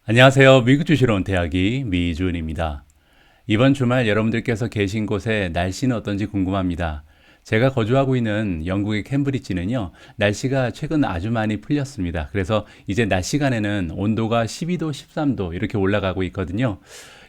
안녕하세요. 미국주식으로 은퇴하기 미주은입니다. 이번 주말 여러분들께서 계신 곳의 날씨는 어떤지 궁금합니다. 제가 거주하고 있는 영국의 캠브리지는요, 날씨가 최근 아주 많이 풀렸습니다. 그래서 이제 낮 시간에는 온도가 12도, 13도 이렇게 올라가고 있거든요.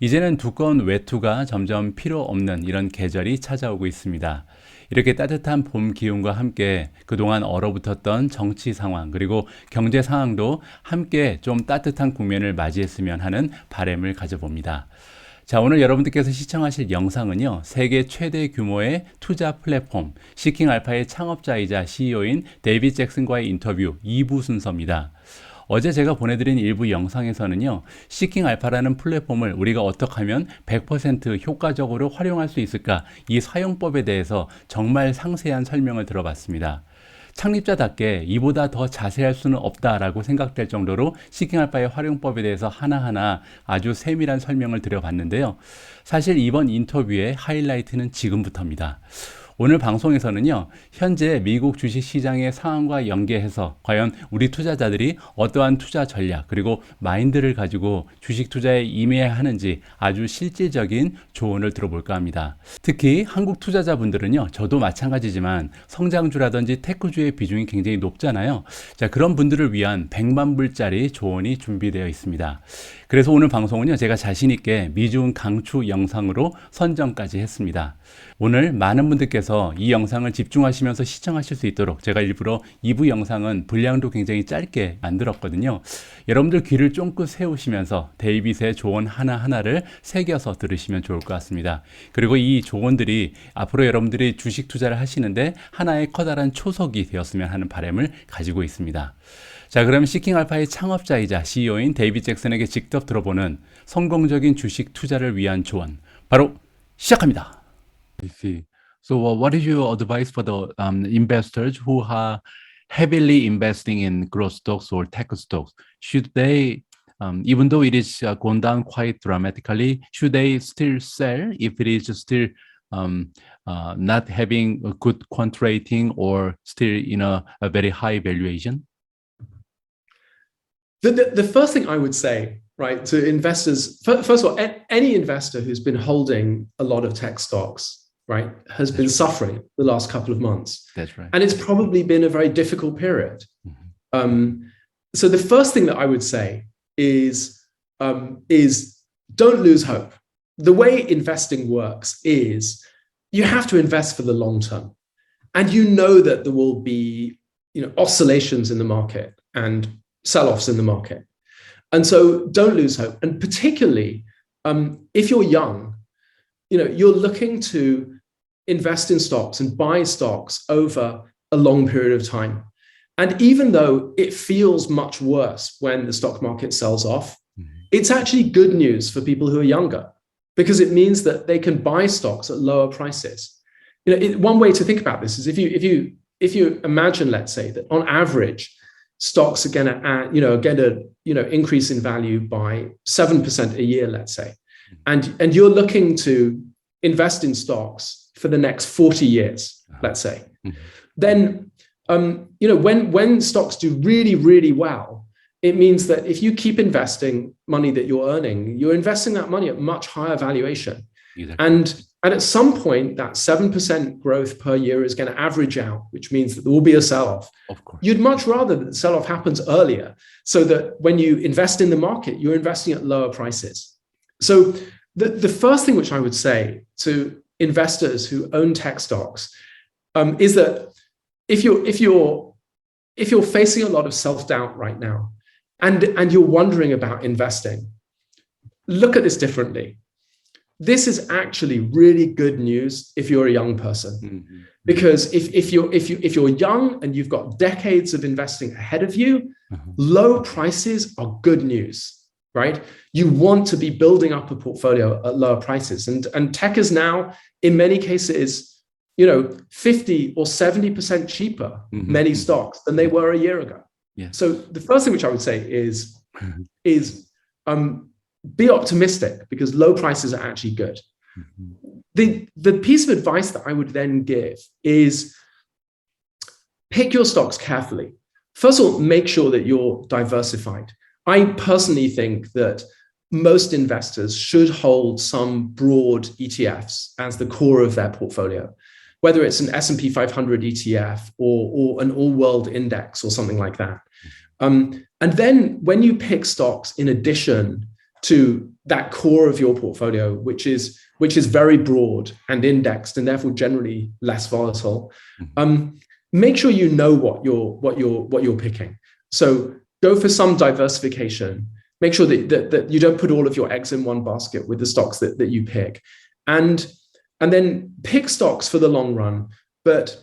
이제는 두꺼운 외투가 점점 필요 없는 이런 계절이 찾아오고 있습니다. 이렇게 따뜻한 봄 기운과 함께 그동안 얼어붙었던 정치 상황 그리고 경제 상황도 함께 좀 따뜻한 국면을 맞이했으면 하는 바람을 가져봅니다. 자, 오늘 여러분들께서 시청하실 영상은요, 세계 최대 규모의 투자 플랫폼 시킹알파의 창업자이자 CEO인 데이빗 잭슨과의 인터뷰 2부 순서입니다. 어제 제가 보내드린 일부 영상에서는요, 시킹알파라는 플랫폼을 우리가 어떻게 하면 100% 효과적으로 활용할 수 있을까, 이 사용법에 대해서 정말 상세한 설명을 들어봤습니다. 창립자답게 이보다 더 자세할 수는 없다라고 생각될 정도로 시킹알파의 활용법에 대해서 하나하나 아주 세밀한 설명을 드려봤는데요. 사실 이번 인터뷰의 하이라이트는 지금부터입니다. 오늘 방송에서는요, 현재 미국 주식 시장의 상황과 연계해서 과연 우리 투자자들이 어떠한 투자 전략 그리고 마인드를 가지고 주식 투자에 임해야 하는지 아주 실질적인 조언을 들어볼까 합니다. 특히 한국 투자자분들은요, 저도 마찬가지지만 성장주라든지 테크주의 비중이 굉장히 높잖아요. 자, 그런 분들을 위한 100만 불짜리 조언이 준비되어 있습니다. 그래서 오늘 방송은요, 제가 자신 있게 미주은 강추 영상으로 선정까지 했습니다. 오늘 많은 분들께서 이 영상을 집중하시면서 시청하실 수 있도록 제가 일부러 2부 영상은 분량도 굉장히 짧게 만들었거든요. 여러분들 귀를 쫑긋 세우시면서 데이빗의 조언 하나하나를 새겨서 들으시면 좋을 것 같습니다. 그리고 이 조언들이 앞으로 여러분들이 주식 투자를 하시는데 하나의 커다란 초석이 되었으면 하는 바람을 가지고 있습니다. 자, 그럼 시킹알파의 창업자이자 CEO인 데이빗 잭슨에게 직접 들어보는 성공적인 주식 투자를 위한 조언, 바로 시작합니다. I see. So, what is your advice for the investors who are heavily investing in growth stocks or tech stocks? Should they, even though it is gone down quite dramatically, should they still sell if it is still not having a good quant rating or still in a very high valuation? The first thing I would say, right, to investors, first of all, any investor who's been holding a lot of tech stocks, right, has been suffering the last couple of months. That's right. And it's probably been a very difficult period. So the first thing that I would say is don't lose hope. The way investing works is you have to invest for the long term. And you know that there will be, oscillations in the market and sell-offs in the market. And so don't lose hope. And particularly if you're young, you're looking to invest in stocks and buy stocks over a long period of time. And even though it feels much worse when the stock market sells off, it's actually good news for people who are younger because it means that they can buy stocks at lower prices. One way to think about this is if you imagine, let's say, that on average, stocks are going to get a increase in value by 7% a year, let's say, and you're looking to invest in stocks for the next 40 years, let's say, then when stocks do really, really well, it means that if you keep investing money that you're earning, you're investing that money at much higher valuation. Exactly. And at some point, that 7% growth per year is going to average out, which means that there will be a sell-off. Of course. You'd much rather that the sell-off happens earlier so that when you invest in the market, you're investing at lower prices. So the first thing which I would say to investors who own tech stocks is that if you're facing a lot of self-doubt right now and you're wondering about investing, look at this differently. This is actually really good news if you're a young person, because if you're young and you've got decades of investing ahead of you, low prices are good news, right? You want to be building up a portfolio at lower prices, and tech is now in many cases, 50 or 70% cheaper, many stocks than they were a year ago. Yeah. So the first thing which I would say is be optimistic because low prices are actually good. The piece of advice that I would then give is pick your stocks carefully. First of all, make sure that you're diversified. I personally think that most investors should hold some broad ETFs as the core of their portfolio, whether it's an S&P 500 ETF or an all-world index or something like that. And then when you pick stocks in addition to that core of your portfolio, which is very broad and indexed and therefore generally less volatile, make sure you know what you're picking. So go for some diversification. Make sure that you don't put all of your eggs in one basket with the stocks that you pick, and then pick stocks for the long run. But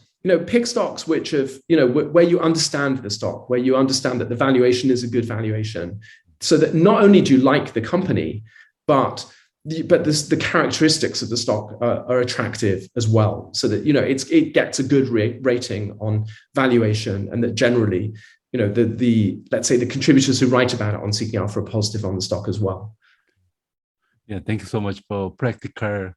pick stocks which have where you understand the stock, where you understand that the valuation is a good valuation, so that not only do you like the company, but the characteristics of the stock are attractive as well, so that it gets a good rating on valuation, and that generally let's say the contributors who write about it on Seeking Alpha are positive on the stock as well. Yeah, thank you so much for practical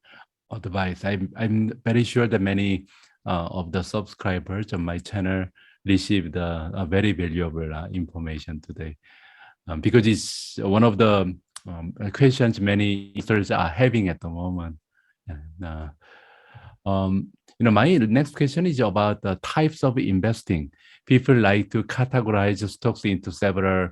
advice. I'm very sure that many of the subscribers of my channel received a very valuable information today, because it's one of the questions many investors are having at the moment. My next question is about the types of investing. People like to categorize stocks into several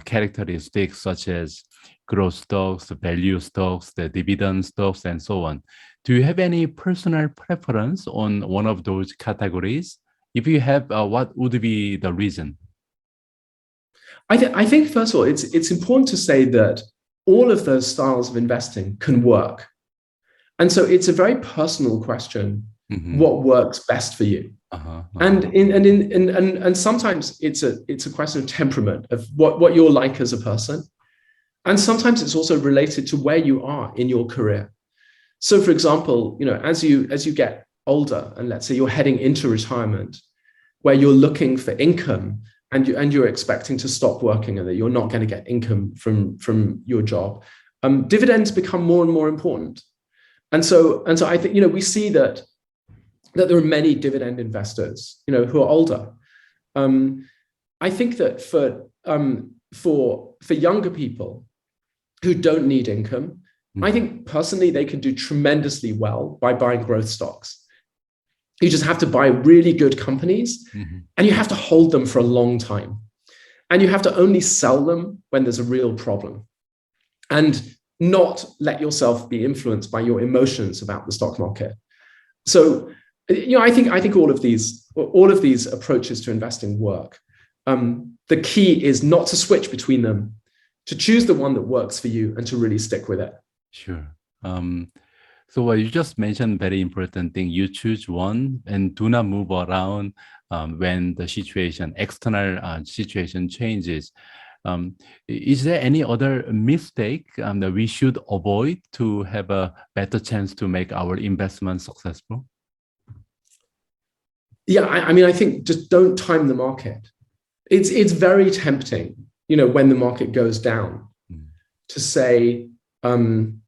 characteristics, such as growth stocks, value stocks, the dividend stocks, and so on. Do you have any personal preference on one of those categories? If you have, what would be the reason? I think first of all, it's important to say that all of those styles of investing can work, and so it's a very personal question. What works best for you? And sometimes it's a question of temperament, of what you're like as a person, and sometimes it's also related to where you are in your career. So, for example, as you get older, and let's say you're heading into retirement, where you're looking for income, and you're expecting to stop working, and that you're not going to get income from your job, dividends become more and more important. And so I think we see that there are many dividend investors, who are older. I think that for younger people who don't need income, I think personally they can do tremendously well by buying growth stocks. You just have to buy really good companies, and you have to hold them for a long time, and you have to only sell them when there's a real problem, and not let yourself be influenced by your emotions about the stock market. So, I think all of these approaches to investing work. The key is not to switch between them, to choose the one that works for you and to really stick with it. Sure. So you just mentioned very important thing. You choose one and do not move around when the external situation changes. Is there any other mistake that we should avoid to have a better chance to make our investment successful? Yeah, I think just don't time the market. It's very tempting, when the market goes down, to say, I'm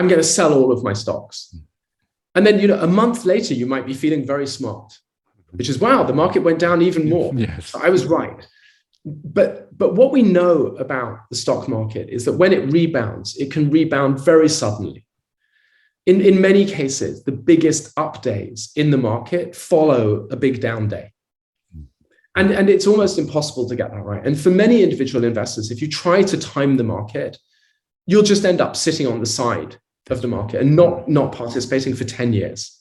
going to sell all of my stocks. And then, a month later, you might be feeling very smart, which is, wow, the market went down even more. Yes. I was right. But what we know about the stock market is that when it rebounds, it can rebound very suddenly. In many cases, the biggest up days in the market follow a big down day. And it's almost impossible to get that right. And for many individual investors, if you try to time the market, you'll just end up sitting on the side of the market and not participating for 10 years.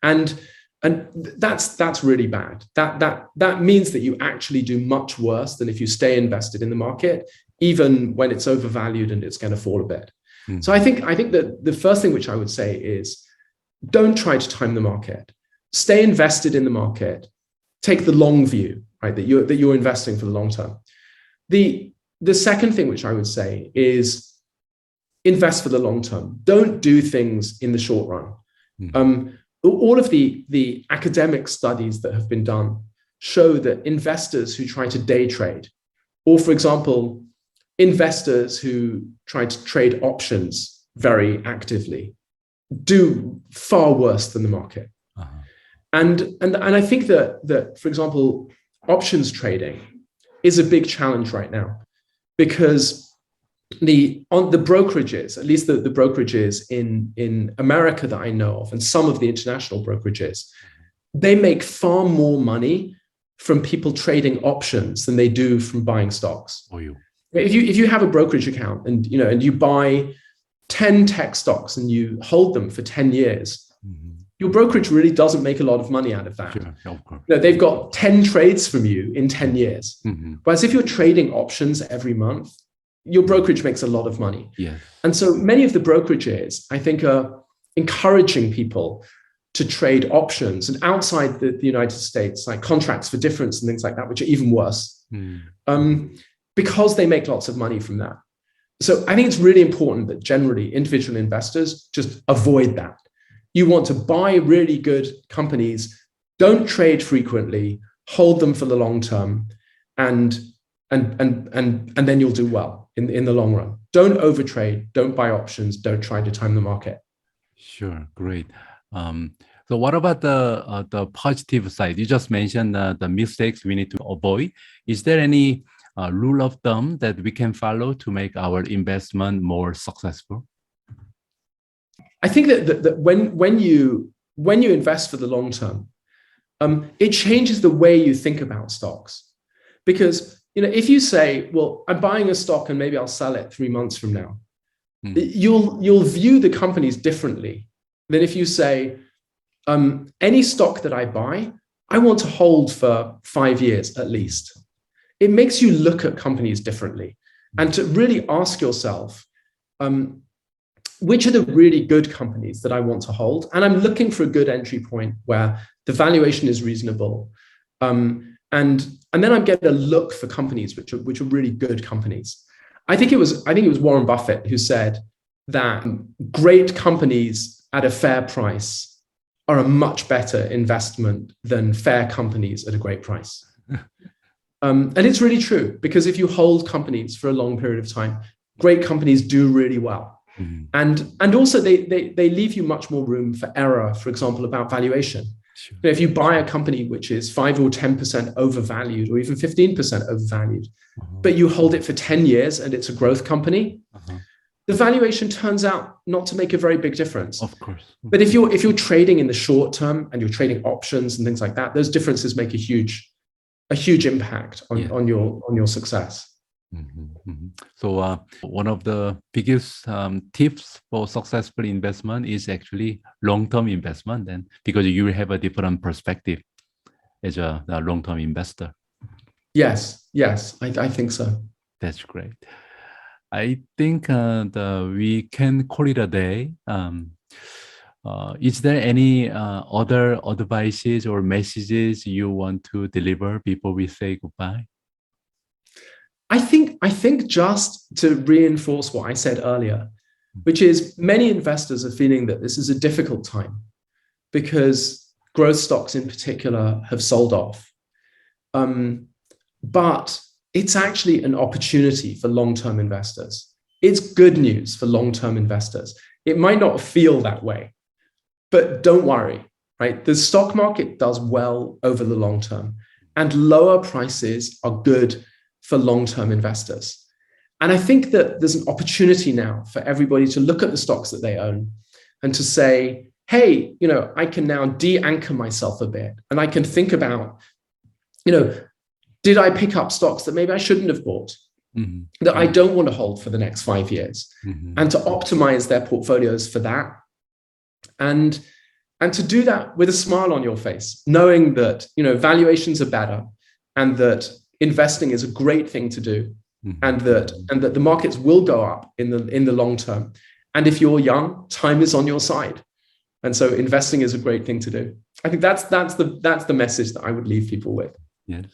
And that's really bad. That means that you actually do much worse than if you stay invested in the market, even when it's overvalued and it's going to fall a bit. So I think that the first thing which I would say is, don't try to time the market. Stay invested in the market. Take the long view, right? That you're investing for the long term. The second thing which I would say is, invest for the long term. Don't do things in the short run. All of the academic studies that have been done show that investors who try to day trade, or for example, investors who try to trade options very actively, do far worse than the market. And I think that for example, options trading is a big challenge right now. because the brokerages, at least the brokerages in America that I know of, and some of the international brokerages, they make far more money from people trading options than they do from buying stocks. Oh, you. If you have a brokerage account and you buy 10 tech stocks and you hold them for 10 years, your brokerage really doesn't make a lot of money out of that. Sure, of course. They've got 10 trades from you in 10 years. Whereas if you're trading options every month, your brokerage makes a lot of money. Yes. And so many of the brokerages, I think, are encouraging people to trade options, and outside the United States, like contracts for difference and things like that, which are even worse, because they make lots of money from that. So I think it's really important that generally individual investors just avoid that. You want to buy really good companies, don't trade frequently, hold them for the long term, and then you'll do well in the long run. Don't overtrade, don't buy options, don't try to time the market. Sure, great. So what about the positive side? You just mentioned the mistakes we need to avoid. Is there any rule of thumb that we can follow to make our investment more successful? I think that when you invest for the long term, it changes the way you think about stocks. Because if you say, well, I'm buying a stock and maybe I'll sell it 3 months from now, you'll view the companies differently than if you say, any stock that I buy, I want to hold for 5 years at least. It makes you look at companies differently and to really ask yourself, which are the really good companies that I want to hold? And I'm looking for a good entry point where the valuation is reasonable. And then I'm getting a look for companies which are really good companies. I think it was Warren Buffett who said that great companies at a fair price are a much better investment than fair companies at a great price. And it's really true, because if you hold companies for a long period of time, great companies do really well. And also they leave you much more room for error, for example, about valuation. Sure. If you buy a company which is 5 or 10% overvalued, or even 15% overvalued, but you hold it for 10 years and it's a growth company, the valuation turns out not to make a very big difference. Of course. But if you're trading in the short term and you're trading options and things like that, those differences make a huge impact on your success. So one of the biggest tips for successful investment is actually long-term investment, and because you will have a different perspective as a long-term investor. Yes, I think so. That's great. I think we can call it a day. Is there any other advices or messages you want to deliver before we say goodbye? I think just to reinforce what I said earlier, which is many investors are feeling that this is a difficult time because growth stocks in particular have sold off. But it's actually an opportunity for long-term investors. It's good news for long-term investors. It might not feel that way, but don't worry, right? The stock market does well over the long term, and lower prices are good for long-term investors. And I think that there's an opportunity now for everybody to look at the stocks that they own and to say, hey, I can now de-anchor myself a bit, and I can think about, did I pick up stocks that maybe I shouldn't have bought, that I don't want to hold for the next 5 years, and to optimize their portfolios for that. And to do that with a smile on your face, knowing that, valuations are better, and that investing is a great thing to do, and that the markets will go up in the long term. And if you're young, time is on your side. And so investing is a great thing to do. I think that's the message that I would leave people with. Yes.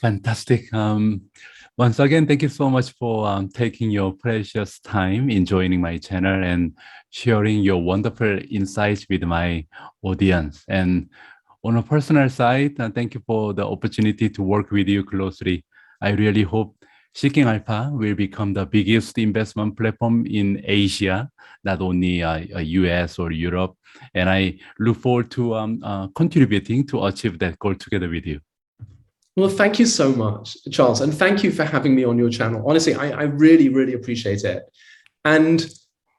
Fantastic. Once again, thank you so much for taking your precious time in joining my channel and sharing your wonderful insights with my audience. And on a personal side, thank you for the opportunity to work with you closely. I really hope 시킹알파 will become the biggest investment platform in Asia, not only US or Europe. And I look forward to contributing to achieve that goal together with you. Well, thank you so much, Charles, and thank you for having me on your channel. Honestly, I really, really appreciate it. And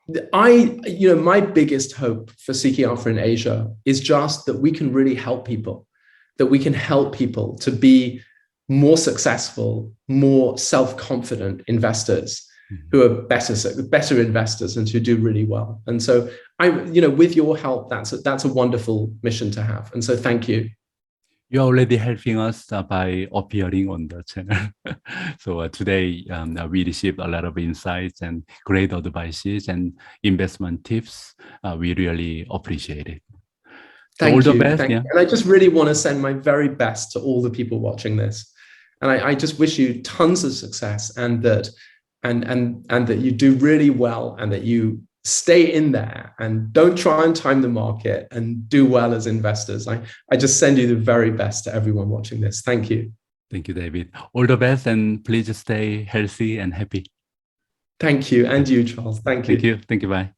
my biggest hope for Seeking Alpha in Asia is just that we can really help people, that we can help people to be more successful, more self-confident investors who are better investors and who do really well. And so with your help, that's a wonderful mission to have. And so thank you. You're already helping us by appearing on the channel. So today we received a lot of insights and great advices and investment tips. We really appreciate it. Thank all you. The best, Thank yeah. you. And I just really want to send my very best to all the people watching this. And I just wish you tons of success and that you do really well and that you stay in there and don't try and time the market and do well as investors. I just send you the very best to everyone watching this. Thank you. Thank you, David. All the best and please stay healthy and happy. Thank you. And you, Charles. Thank you. Thank you. Thank you. Bye.